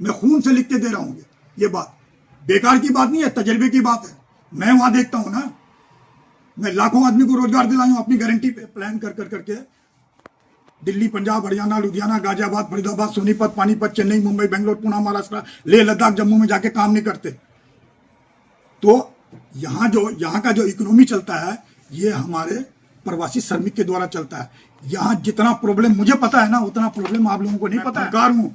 मैं खून से लिख के दे रहा हूँ। ये बात बेकार की बात नहीं है, तजर्बे की बात है। मैं वहां देखता हूँ ना, मैं लाखों आदमी को रोजगार दिलाया हूँ अपनी गारंटी पे। प्लान कर कर करके दिल्ली, पंजाब, हरियाणा, लुधियाना, गाजियाबाद, फरीदाबाद, सोनीपत, पानीपत, चेन्नई, मुंबई, बेंगलोर, पुणे, महाराष्ट्र, लेह लद्दाख, जम्मू में जाके काम नहीं करते। तो यहाँ का जो इकोनॉमी चलता है, ये हमारे प्रवासी श्रमिक के द्वारा चलता है। यहाँ जितना प्रॉब्लम मुझे पता है ना, उतना प्रॉब्लम आप लोगों को नहीं पता है।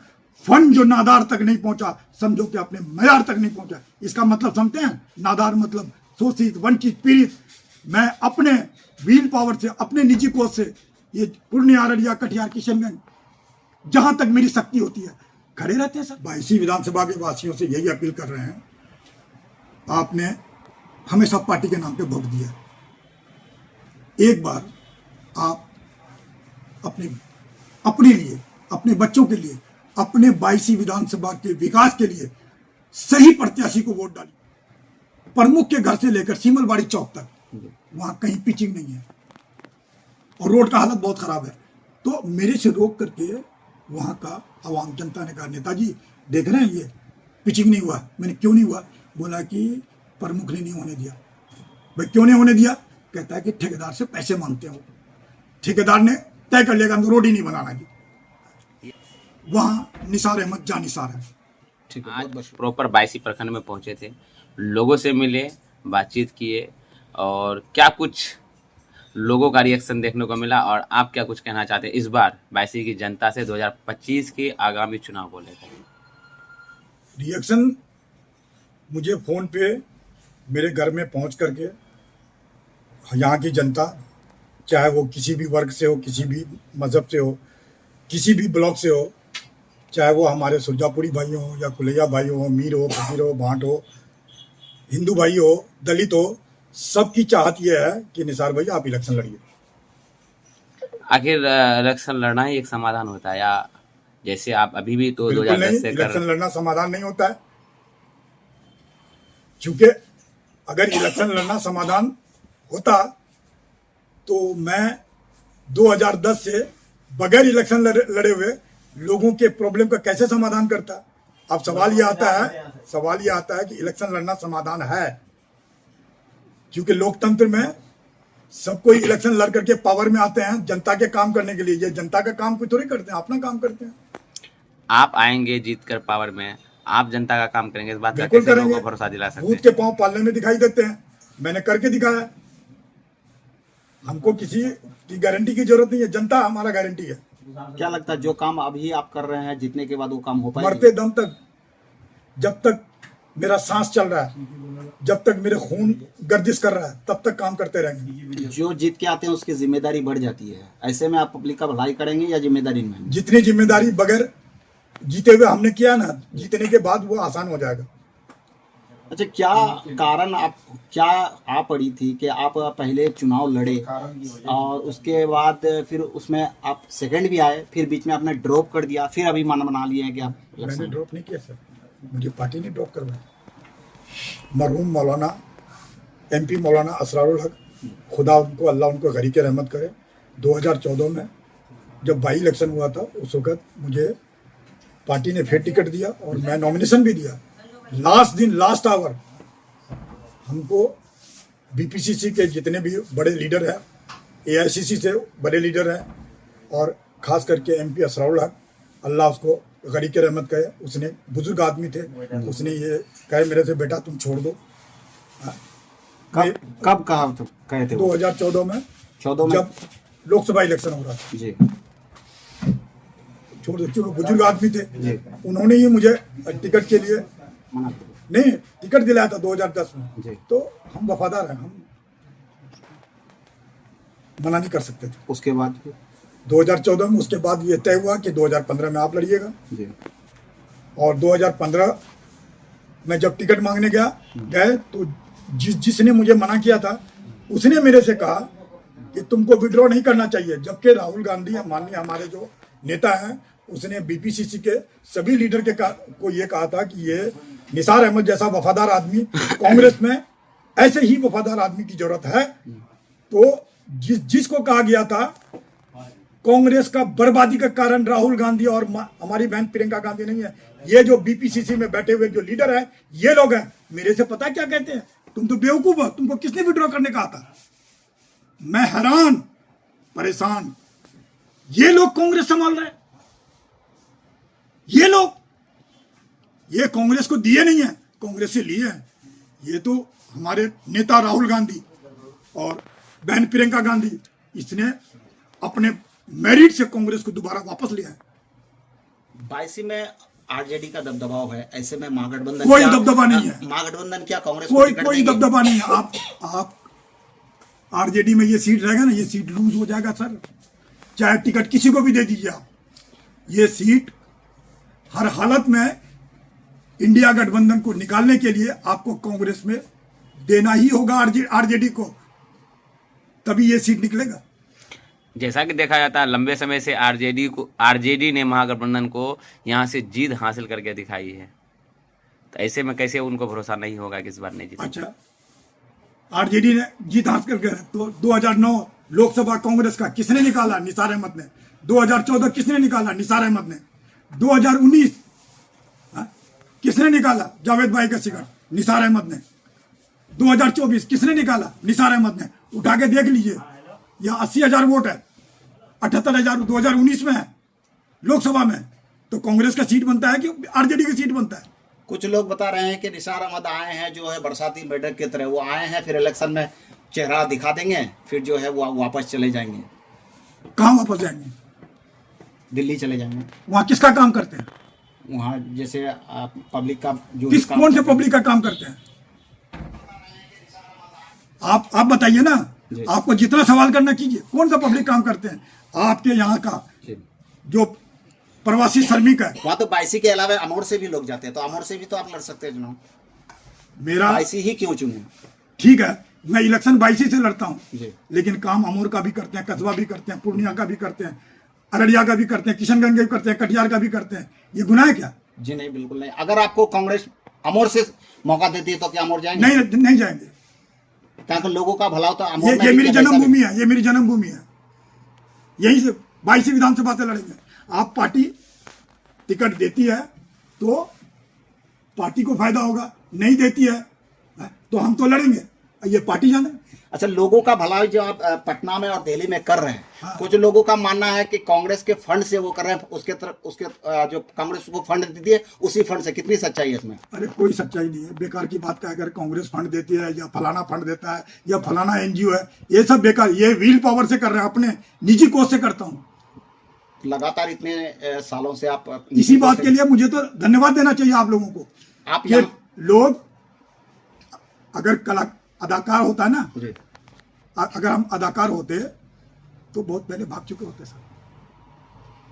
फंड जो नादार तक नहीं पहुंचा, समझो कि अपने मयार तक नहीं पहुंचा। इसका मतलब समझते हैं? नादार मतलब शोषित, वंचित, पीड़ित। मैं अपने व्हील पावर से, अपने निजी कोष से, ये पूर्णिया, अररिया, कटिहार, किशनगंज, जहां तक मेरी शक्ति होती है खड़े रहते हैं सर। 22 विधानसभा के वासियों से यही अपील कर रहे हैं, आपने हमेशा पार्टी के नाम पे वोट दिया, एक बार आप अपने लिए, अपने बच्चों के लिए, अपने 22 विधानसभा के विकास के लिए सही प्रत्याशी को वोट डालिए। प्रमुख के घर से लेकर सीमलबाड़ी चौक तक वहां कहीं पिचिंग नहीं है और रोड का हालत बहुत खराब है। तो मेरे से रोक करके वहां का आवाम जनता ने कहा, नेताजी देख रहे हैं ये पिचिंग नहीं हुआ। मैंने क्यों नहीं हुआ? बोला कि प्रमुख ने नहीं होने दिया। भाई क्यों नहीं होने दिया? कहता है कि ठेकेदार से पैसे मांगते हो। ठेकेदार ने तय कर लिया कि रोड ही नहीं बनाना की। वहां निसार अहमद जा निसार है। ठीक है, आज प्रॉपर 22 प्रखंड में पहुंचे थे, लोगों से मिले, बातचीत किए, और क्या कुछ लोगों का रिएक्शन देखने को मिला, और आप क्या कुछ कहना चाहते हैं इस बार 22 की जनता से 2025 के आगामी चुनाव को लेकर? रिएक्शन मुझे फोन पे मेरे घर में पहुंच करके यहाँ की जनता, चाहे वो किसी भी वर्ग से हो, किसी भी मजहब से हो, किसी भी ब्लॉक से हो, चाहे वो हमारे सुरजापुरी भाई हो या कुलैया भाई हो, मीर हो, फकीर हो, भाट हो, हिंदू भाई हो, दलित हो, सबकी चाहत ये है कि निसार भाई आप इलेक्शन लड़िए। आखिर इलेक्शन लड़ना ही एक समाधान होता है, या जैसे आप अभी भी तो 2010 से इलेक्शन लड़ना समाधान नहीं होता है, क्योंकि अगर इलेक्शन लड़ना समाधान होता तो मैं 2010 से बगैर इलेक्शन लड़े हुए लोगों के प्रॉब्लम का कैसे समाधान करता। अब सवाल ये आता है कि इलेक्शन लड़ना समाधान है, क्योंकि लोकतंत्र में सब कोई इलेक्शन लड़ करके पावर में आते हैं जनता के काम करने के लिए। ये जनता का काम कोई थोड़ी करते हैं, अपना काम करते हैं। आप आएंगे जीत कर पावर में, आप जनता का काम करेंगे, इस बात का बिल्कुल कैसे लोगों करेंगे। को भरोसा दिला सकते हैं? भूत के पांव पालने में दिखाई देते हैं, मैंने करके दिखाया। हमको किसी की गारंटी की जरूरत नहीं है, जनता हमारा गारंटी है। क्या लगता है जो काम अभी आप कर रहे हैं, जीतने के बाद वो काम हो पाएगा? मरते दम तक, जब तक मेरा सांस चल रहा है, जब तक मेरे खून गर्दिश कर रहा है, तब तक काम करते रहेंगे। जो जीत के आते हैं उसकी जिम्मेदारी बढ़ जाती है, ऐसे में आप पब्लिक का भलाई करेंगे या जिम्मेदारी में? जितनी जिम्मेदारी बगैर जीते हुए हमने किया ना, जीतने के बाद वो आसान हो जाएगा। अच्छा, क्या कारण आ पड़ी थी कि आप पहले चुनाव लड़े और उसके बाद फिर उसमें आप सेकंड भी आए, फिर बीच में आपने ड्रॉप कर दिया, फिर अभी मन बना लिए हैं कि आप? मैंने ड्रॉप नहीं किया सर, मुझे पार्टी ने ड्रॉप करवाया। मरहूम मौलाना MP मौलाना असरारुल हक, खुदा उनको, अल्लाह उनको गरी के रहमत करे, 2014 में जब बाई इलेक्शन हुआ था, उस वक्त मुझे पार्टी ने फिर टिकट दिया और मैं नॉमिनेशन भी दिया। लास्ट दिन, लास्ट आवर, हमको BPCC के जितने भी बड़े लीडर हैं, AICC से बड़े लीडर हैं, और ख़ास करके MP असरारुल हक, अल्लाह उसको गरी के रहमत करे, उसने, बुजुर्ग आदमी थे, उसने ये कहे मेरे से, बेटा तुम छोड़ दो। कब कहा कहे थे? 2014 में, जब लोकसभा इलेक्शन हो रहा था जी। छोड़ दो, क्योंकि बुजुर्ग आदमी थे, उन्होंने ही मुझे टिकट के लिए नहीं टिकट दिलाया था 2010 में। तो हम वफादार हैं, हम मना नहीं कर सकते थे। उसके बाद 2014 में, उसके बाद ये तय हुआ कि 2015 में आप लड़िएगा। और 2015 में जब टिकट मांगने गए तो जिसने मुझे मना किया था, उसने मेरे से कहा कि तुमको विड्रॉ नहीं करना चाहिए, जबकि राहुल गांधी, माननीय हमारे जो नेता हैं, उसने BPCC के सभी लीडर को ये कहा था कि ये निसार अहमद जैसा वफादार आदमी कांग्रेस में ऐसे ही वफादार आदमी की जरूरत है। तो जिसको कहा गया था कांग्रेस का बर्बादी का कारण राहुल गांधी और हमारी बहन प्रियंका गांधी नहीं है, ये जो बीपीसीसी में बैठे हुए जो लीडर है, ये लोग हैं, मेरे से पता क्या कहते हैं, तुम तो बेवकूफ हो, तुमको किसने विड्रॉ करने कहा था? मैं हैरान परेशान, ये लोग कांग्रेस संभाल रहे हैं, ये लोग, ये कांग्रेस को दिए नहीं है, कांग्रेस से लिए हैं। ये तो हमारे नेता राहुल गांधी और बहन प्रियंका गांधी, इसने अपने मेरिट से कांग्रेस को दोबारा वापस लिया है। 22 में आरजेडी का दबदबाव है, ऐसे में महागठबंधन कोई दबदबा नहीं है, महागठबंधन क्या कांग्रेस को कोई टिकट कोई देंगे? दबदबा नहीं है। आप आरजेडी में ये सीट रहेगा ना, ये सीट लूज हो जाएगा सर, चाहे टिकट किसी को भी दे दीजिए आप, ये सीट हर हालत में इंडिया गठबंधन को निकालने के लिए आपको कांग्रेस में देना ही होगा, आरजेडी को, तभी ये सीट निकलेगा। जैसा कि देखा जाता है लंबे समय से आरजेडी ने महागठबंधन को यहाँ से जीत हासिल करके दिखाई है, तो ऐसे में कैसे उनको भरोसा नहीं होगा कि इस बार नहीं जीतेंगे? अच्छा, आरजेडी ने जीत हासिल करके, तो 2009 लोकसभा कांग्रेस का किसने निकाला? निसार अहमद ने। 2014 किसने निकाला? निसार अहमद ने। 2019 किसने निकाला? जावेद भाई का शिकार, निसार अहमद ने। 2024 किसने निकाला? निसार अहमद ने। उठा के देख लीजिए, यह 80,000 वोट है, 78,000 2019 में है लोकसभा में, तो कांग्रेस का सीट बनता है कि आरजेडी की सीट बनता है? कुछ लोग बता रहे हैं कि निसार अहमद आए हैं जो है बरसाती मेढक की तरह, वो आए हैं फिर इलेक्शन में चेहरा दिखा देंगे, फिर जो है वो वापस चले जाएंगे। कहाँ वापस जाएंगे? दिल्ली चले जाएंगे। वहाँ किसका काम करते हैं? वहाँ जैसे पब्लिक का जो कौन से पब्लिक का काम करते हैं? आप बताइए ना, आपको जितना सवाल करना कीजिए, कौन सा पब्लिक काम करते हैं? आपके यहाँ का जो प्रवासी श्रमिक है, वहाँ तो 22 के अलावा अमोर से भी लोग जाते हैं, तो अमोर से भी तो आप लड़ सकते हैं चुनाव। मेरा 22 ही क्यों चुने? ठीक है, मैं इलेक्शन 22 से लड़ता हूँ, जी। लेकिन काम अमोर का भी करते हैं, कसबा भी करते हैं, पूर्णिया का भी करते हैं, अररिया का भी करते हैं, किशनगंज का भी करते हैं, कटिहार का भी करते हैं। ये गुनाह है क्या? जी नहीं, बिल्कुल नहीं। अगर आपको कांग्रेस अमोर से मौका देती है तो क्या अमोर जाएंगे? नहीं जाएंगे। क्या तो लोगों का भला हो तो अमोर ये मेरी जन्मभूमि है, ये मेरी जन्मभूमि है, यहीं से 22 विधानसभा से लड़ेंगे। आप पार्टी टिकट देती है तो पार्टी को फायदा होगा, नहीं देती है तो हम तो लड़ेंगे, ये पार्टी जाने। अच्छा, लोगों का भला जो आप पटना में और दिल्ली में कर रहे हैं, हाँ। कुछ लोगों का मानना है कि कांग्रेस के फंड से वो कर रहे हैं, उसके जो कांग्रेस को फंड देती है उसी फंड से, कितनी सच्चाई है इसमें? अरे कोई सच्चाई नहीं है, बेकार की बात का। अगर कांग्रेस फंड देती है या फलाना फंड देता है या फलाना एनजीओ है, ये सब बेकार, ये व्हील पावर से कर रहे हैं, अपने निजी कोष से करता हूँ। लगातार इतने सालों से आप इसी बात के लिए मुझे तो धन्यवाद देना चाहिए आप लोगों को। आप ये लोग, अगर अदाकार होता है ना, अगर हम अदाकार होते तो बहुत पहले भाग चुके होते सर।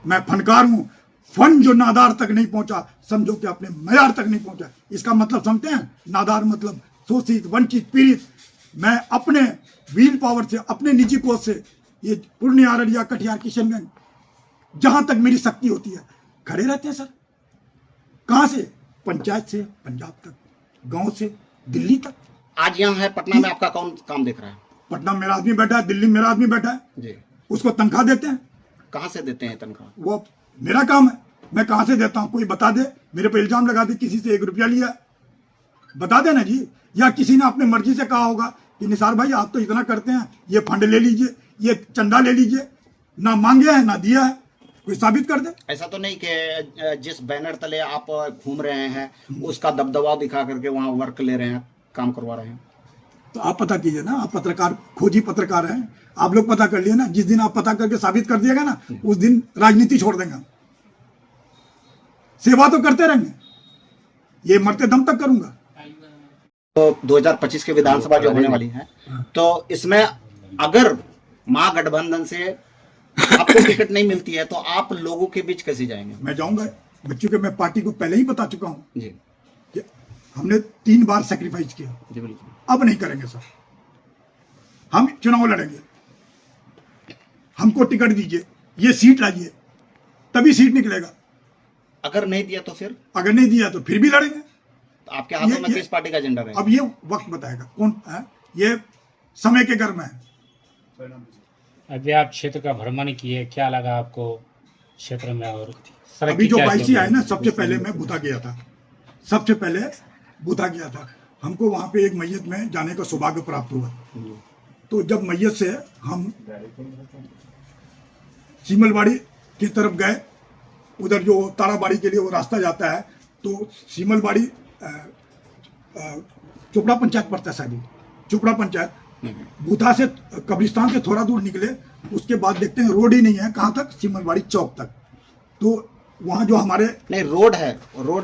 मैं फनकार हूं, फन जो नादार तक नहीं पहुंचा, समझो कि अपने मयार तक नहीं पहुंचा। इसका मतलब समझते हैं? नादार मतलब शोषित, वंचित, पीड़ित। मैं अपने व्हील पावर से, अपने निजी कोष से, ये पूर्णिया, अररिया, कटिहार, किशनगंज, जहां तक मेरी शक्ति होती है खड़े रहते हैं सर। कहां से? पंचायत से पंजाब तक, गांव से दिल्ली तक। आज यहाँ है पटना में, आपका कौन काम देख रहा है? पटना मेरा आदमी बैठा है, दिल्ली मेरा आदमी बैठा है जी। उसको तनख्वाह देते हैं। कहाँ से देते हैं तनख्वाह? वो मेरा काम है, मैं कहां से देता हूं? कोई बता दे, मेरे पे इल्जाम लगा दे किसी से 1 रुपया लिया, बता देना जी। या किसी ने अपने मर्जी से कहा होगा कि निसार भाई आप तो इतना करते हैं, ये फंड ले लीजिए, ये चंदा ले लीजिए, ना मांगे है ना दिया है, कोई साबित कर दे। ऐसा तो नहीं कि जिस बैनर तले आप घूम रहे हैं उसका दबदबा दिखा करके वहाँ वर्क ले रहे हैं, काम करवा रहे हैं? तो आप पता कीजिए ना, आप पत्रकार, खोजी पत्रकार हैं, आप लोग पता कर लिए ना। जिस दिन आप पता करके साबित कर दिएगा ना, उस दिन राजनीति छोड़ देंगे। सेवा तो करते रहेंगे, ये मरते दम तक करूंगा। तो 2025 के विधानसभा जो होने वाली है, तो इसमें अगर महागठबंधन से आपको टिकट नहीं मिलती है तो आप लोगों के बीच कैसे जाएंगे? मैं जाऊंगा बच्चों के, मैं पार्टी को पहले ही बता चुका हूं जी। कि हमने 3 बार सेक्रीफाइस किया, जी बिल्कुल। अब नहीं करेंगे सर। हम चुनाव लड़ेंगे, हमको टिकट दीजिए, ये सीट लाइए, तभी सीट निकलेगा। अगर नहीं दिया तो फिर? अगर नहीं दिया तो फिर भी लड़ेंगे। तो आपके हाथों में किस पार्टी का एजेंडा रहेगा? अब ये वक्त बताएगा कौन है, ये समय के घर में है। अभी आप क्षेत्र का भ्रमण किए, क्या लगा आपको क्षेत्र में? और अभी जो 22 आए ना, सबसे पहले मैं बूथा गया था, सबसे पहले बूथा गया था। हमको वहां पे एक मैयत में जाने का सौभाग्य प्राप्त हुआ। तो जब मैयत से हम सीमलवाड़ी की तरफ गए, उधर जो ताराबाड़ी के लिए वो रास्ता जाता है, तो सीमलवाड़ी चोपड़ा पंचायत पड़ता है शायद, चोपड़ा पंचायत। बूथा से कब्रिस्तान से थोड़ा दूर निकले, उसके बाद देखते हैं रोड ही नहीं है, कहाँ तक, सीमलवाड़ी चौक तक। तो वहाँ जो हमारे नहीं, रोड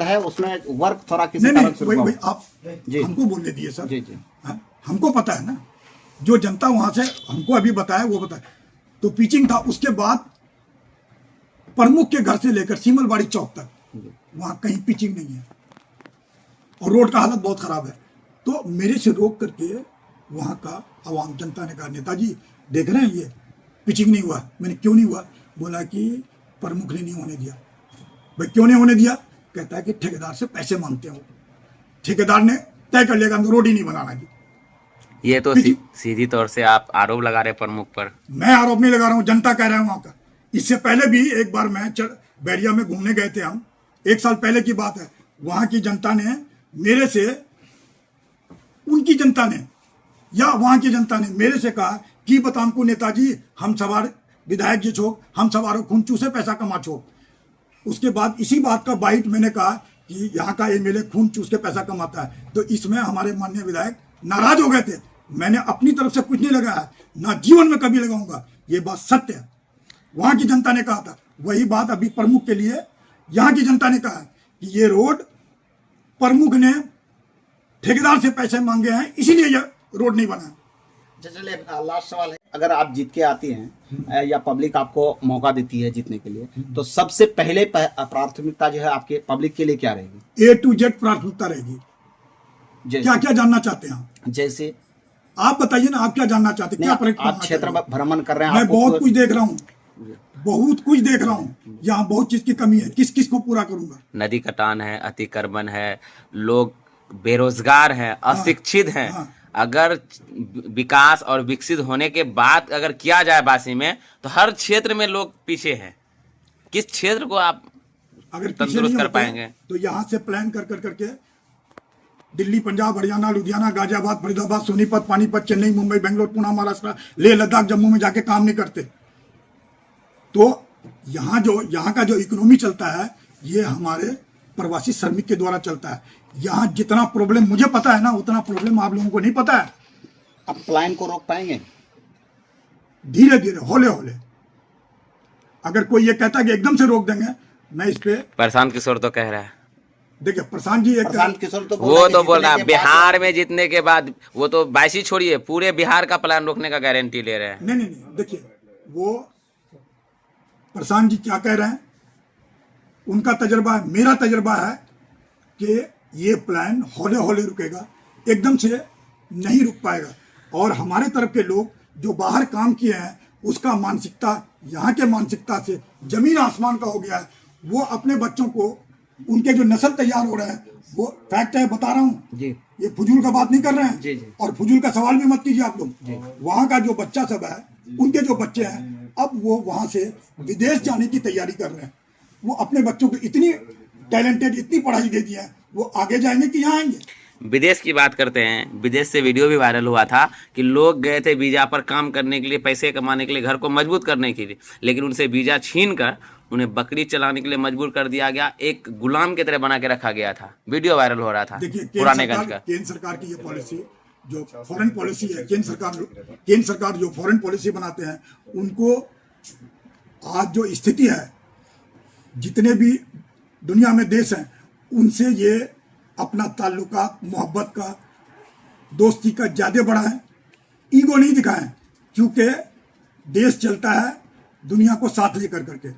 है उसमें वर्क थोड़ा किसी नहीं कारण नहीं से वही रुका वही हुआ। आप जी। हमको बोलने दिए सर। जी जी हाँ, हमको पता है ना, जो जनता वहां से हमको अभी बताया वो बताया। तो पिचिंग था, उसके बाद प्रमुख के घर से लेकर सीमलवाड़ी चौक तक वहां कहीं पिचिंग नहीं है और रोड का हालत बहुत खराब है। तो मेरे से रोक करके वहां का आवाम जनता ने कहा, नेताजी देख रहे हैं ये पिचिंग नहीं हुआ। मैंने क्यों नहीं हुआ? बोला कि प्रमुख ने नहीं होने दिया। भाई क्यों नहीं होने दिया? कहता है कि ठेकेदार से पैसे मांगते हो, ठेकेदार ने तय कर लिया रोड ही नहीं बनाना जी। ये तो सीधी तौर से आप आरोप लगा रहे प्रमुख पर। मैं आरोप नहीं लगा रहा हूँ, जनता कह रहा है वहां का। इससे पहले भी एक बार मैं बैरिया में घूमने गए थे हम, 1 साल पहले की बात है। वहां की जनता ने मेरे से, उनकी जनता ने या वहां की जनता ने मेरे से कहा कि बता हमको नेताजी, हम सवार विधायक जी छोक, हम सवारों खून चूसे पैसा कमा छोक। उसके बाद इसी बात का बाइट मैंने कहा कि यहाँ का एमएलए खून चूस के पैसा कमाता है। तो इसमें हमारे माननीय विधायक नाराज हो गए थे। मैंने अपनी तरफ से कुछ नहीं लगाया, ना जीवन में कभी लगाऊंगा, ये बात सत्य है। वहां की जनता ने कहा था, वही बात अभी प्रमुख के लिए यहाँ की जनता ने कहा कि ये रोड प्रमुख ने ठेकेदार से पैसे मांगे हैं, इसीलिए ये रोड नहीं बना। चलिए लास्ट सवाल है, अगर आप जीत के आती हैं या पब्लिक आपको मौका देती है जीतने के लिए, तो सबसे पहले प्राथमिकता जो है आपके पब्लिक के लिए क्या रहेगी? A to Z प्राथमिकता रहेगी। क्या क्या जानना चाहते हैं आप? जैसे आप बताइए ना, आप क्या जानना चाहते हैं? क्या परिवर्तन आप क्षेत्र भ्रमण कर रहे हैं, मैं आपको बहुत कुछ देख रहा हूँ, बहुत कुछ देख रहा हूँ। यहाँ बहुत चीज की कमी है, किस किस को पूरा करूंगा? नदी कटान है, अतिक्रमण है, लोग बेरोजगार हैं, अशिक्षित हैं। अगर विकास और विकसित होने के बाद अगर किया जाए बासी में, तो हर क्षेत्र में लोग पीछे हैं। किस क्षेत्र को आप अगर तंदुरुस्त कर पाएंगे? तो यहाँ से प्लान कर कर करके दिल्ली, पंजाब, हरियाणा, लुधियाना, गाजियाबाद, फरीदाबाद, सोनीपत, पानीपत, चेन्नई, मुंबई, बेंगलोर, पुणे, महाराष्ट्र, लेह लद्दाख, जम्मू में जाके काम नहीं करते। तो यहाँ का जो इकोनॉमी चलता है, ये हमारे प्रवासी श्रमिक के द्वारा चलता है। यहाँ जितना प्रॉब्लम मुझे पता है ना, उतना प्रॉब्लम आप लोगों को नहीं पता है। आप प्लान को रोक पाएंगे? धीरे धीरे, हौले हौले। अगर कोई ये कहता है कि एकदम से रोक देंगे, मैं इस पे प्रशांत किशोर तो कह रहा है। देखिए प्रशांत जी, प्रशांत किशोर तो बोल रहा है बिहार में जीतने के बाद, वो तो 22 छोड़िए, पूरे बिहार का प्लान रोकने का गारंटी ले रहे हैं। नहीं, देखिए वो प्रशांत जी क्या कह रहे हैं, उनका तजर्बा है, मेरा तजर्बा है कि ये प्लान हौले हौले रुकेगा, एकदम से नहीं रुक पाएगा। और हमारे तरफ के लोग जो बाहर काम किए हैं, उसका मानसिकता यहाँ के मानसिकता से जमीन आसमान का हो गया है। वो अपने बच्चों को, उनके जो नस्ल तैयार हो रहे हैं, वो फैक्ट है, बता रहा हूँ जी, ये फजूल का बात नहीं कर रहे हैं जी। और फजूल का सवाल भी मत कीजिए आप लोग। वहाँ का जो बच्चा सब है, उनके जो बच्चे हैं, अब वो वहाँ से विदेश जाने की तैयारी कर रहे हैं। वो अपने बच्चों को इतनी टैलेंटेड, इतनी पढ़ाई दे दी है, वो आगे जाएंगे कि यहाँ आएंगे। विदेश की बात करते हैं, विदेश से वीडियो भी वायरल हुआ था कि लोग गए थे वीजा पर काम करने के लिए, पैसे कमाने के लिए, घर को मजबूत करने के लिए, लेकिन उनसे वीजा छीन कर उन्हें बकरी चलाने के लिए मजबूर कर दिया गया, एक गुलाम की तरह बना के रखा गया था। वीडियो वायरल हो रहा था पुरानेगंज का। केंद्र सरकार की ये पॉलिसी, जो फॉरेन पॉलिसी है, केंद्र सरकार जो फॉरेन पॉलिसी बनाते हैं, उनको आज जो स्थिति है, जितने भी दुनिया में देश हैं, उनसे ये अपना ताल्लुकात, मोहब्बत का, दोस्ती का ज़्यादा बढ़ाएं, ईगो नहीं दिखाएं, क्योंकि देश चलता है दुनिया को साथ लेकर करके।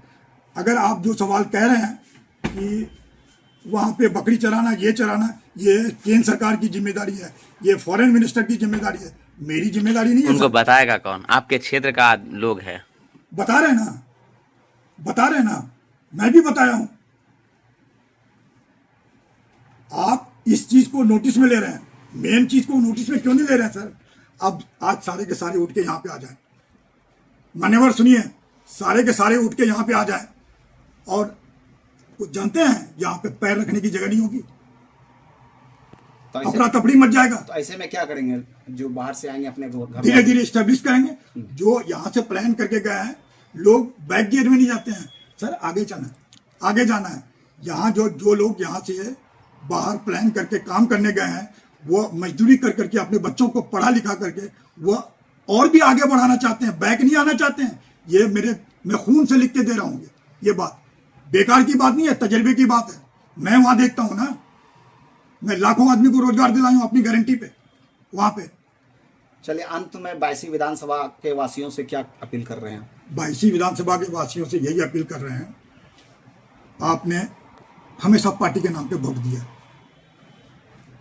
अगर आप जो सवाल कह रहे हैं कि वहाँ पे बकरी चराना, ये चराना, ये केंद्र सरकार की जिम्मेदारी है, ये फॉरेन मिनिस्टर की जिम्मेदारी है, मेरी जिम्मेदारी नहीं है। उनको बताएगा कौन? आपके क्षेत्र का लोग है। बता रहे ना, मैं भी बताया हूं। आप इस चीज को नोटिस में ले रहे हैं, मेन चीज को नोटिस में क्यों नहीं ले रहे हैं सर? अब आज सारे के सारे उठ के यहाँ पे आ जाए, मान्यवर सुनिए, सारे के सारे उठ के यहाँ पे आ जाए और कुछ जानते हैं, यहाँ पे पैर रखने की जगह नहीं होगी, तो अफरा तफड़ी मच जाएगा। तो ऐसे में क्या करेंगे जो बाहर से आएंगे अपने घर धीरे धीरे स्टेब्लिश करेंगे। जो यहाँ से प्लान करके गए हैं लोग बैक गियर में नहीं जाते हैं, सर आगे चलना है, आगे जाना है। यहाँ जो लोग यहाँ से बाहर प्लान करके काम करने गए हैं वो मजदूरी कर करके अपने बच्चों को पढ़ा लिखा करके वो और भी आगे बढ़ाना चाहते हैं, बैक नहीं आना चाहते हैं। ये मैं खून से लिख के दे रहा हूँ, ये बात बेकार की बात नहीं है, तजर्बे की बात है। मैं वहाँ देखता हूँ ना, मैं लाखों आदमी को रोजगार दिलाया हूँ अपनी गारंटी पे वहाँ पे। चलिए अंत में बायसी विधानसभा के वासियों से क्या अपील कर रहे हैं? बायसी विधानसभा के वासियों से यही अपील कर रहे हैं, आपने हमेशा पार्टी के नाम पे वोट दिया,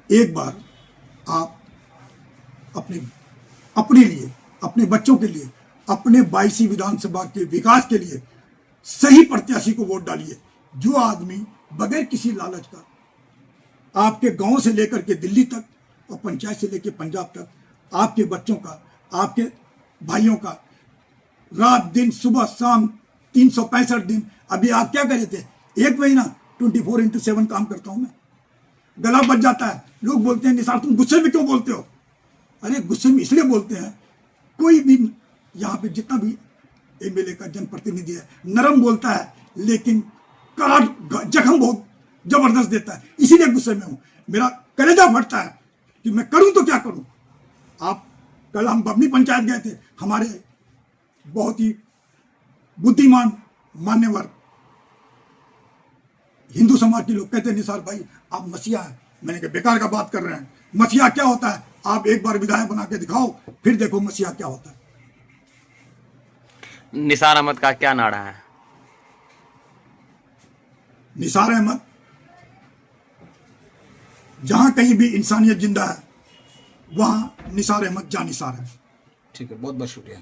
एक बार आप अपने लिए, अपने बच्चों के लिए, अपने बायसी विधानसभा के विकास के लिए सही प्रत्याशी को वोट डालिए। जो आदमी बगैर किसी लालच का आपके गांव से लेकर के दिल्ली तक और पंचायत से लेकर पंजाब तक आपके बच्चों का, आपके भाइयों का रात दिन सुबह शाम 365 दिन, अभी आप क्या करे थे, एक महीना 24/7 काम करता हूं मैं, गला बच जाता है। लोग बोलते हैं निसार तुम गुस्से में क्यों बोलते हो? अरे गुस्से में इसलिए बोलते हैं, कोई भी यहाँ पे जितना भी एमएलए का जनप्रतिनिधि है नरम बोलता है लेकिन काट जख्म बहुत जबरदस्त देता है, इसीलिए गुस्से में हूं। मेरा कलेजा फटता है कि मैं करूं तो क्या करूं। आप कल हम अपनी पंचायत गए थे, हमारे बहुत ही बुद्धिमान मान्यवर हिंदू समाज के लोग कहते हैं निसार भाई आप मसीहा हैं। मैंने कहा बेकार का बात कर रहे हैं, मसीहा क्या होता है? आप एक बार विधायक बना के दिखाओ फिर देखो मसीहा क्या होता है। निसार अहमद का क्या नारा है? निसार अहमद, जहां कहीं भी इंसानियत जिंदा है वहां निसार अहमद जानिसार है। ठीक है, बहुत बहुत शुक्रिया।